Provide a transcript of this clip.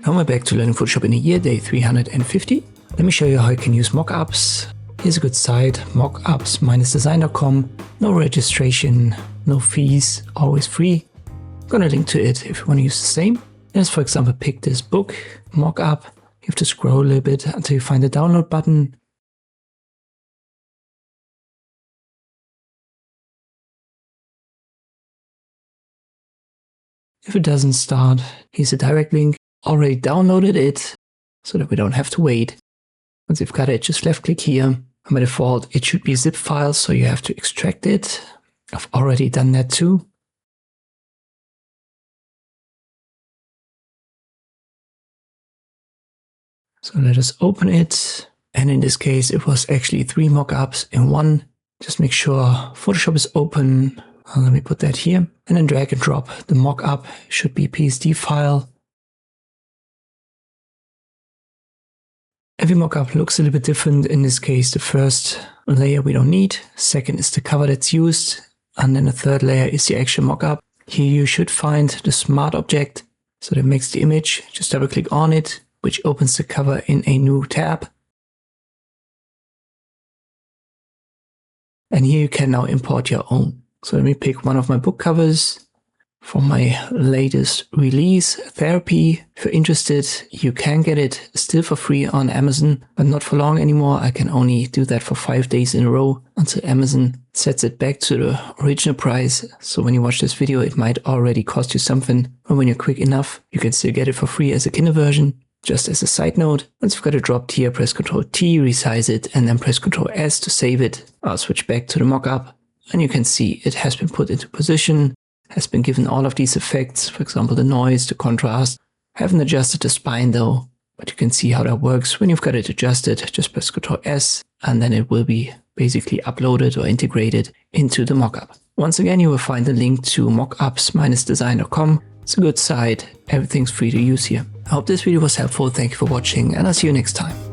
Now we're back to learning Photoshop in a year, day 350. Let me show you how you can use mockups. Here's a good site, mockups-design.com. No registration, no fees, always free. I'm gonna link to it if you want to use the same. Let's, for example, pick this book, mockup. You have to scroll a little bit until you find the download button. If it doesn't start, here's a direct link. Already downloaded it so that we don't have to wait. Once you've got it, just left click here. And by default, it should be a zip file, so you have to extract it. I've already done that too. So let us open it. And in this case, it was actually 3 mockups in one. Just make sure Photoshop is open. Let me put that here. And then drag and drop the mockup. Should be a PSD file. Every mockup looks a little bit different. In this case, the first layer we don't need. Second is the cover that's used. And then the third layer is the actual mockup. Here you should find the smart object. So that makes the image. Just double click on it, which opens the cover in a new tab. And here you can now import your own. So let me pick one of my book covers from my latest release, Therapy. If you're interested, you can get it still for free on Amazon, but not for long anymore. I can only do that for 5 days in a row until Amazon sets it back to the original price. So when you watch this video, it might already cost you something. But when you're quick enough, you can still get it for free as a Kindle version. Just as a side note, once you've got it dropped here, press Ctrl T, resize it, and then press Ctrl S to save it. I'll switch back to the mockup, and you can see it has been put into position, has been given all of these effects, for example, the noise, the contrast. I haven't adjusted the spine though, but you can see how that works. When you've got it adjusted, just press Ctrl S, and then it will be basically uploaded or integrated into the mockup. Once again, you will find the link to mockups-design.com. It's a good site. Everything's free to use here. I hope this video was helpful. Thank you for watching, and I'll see you next time.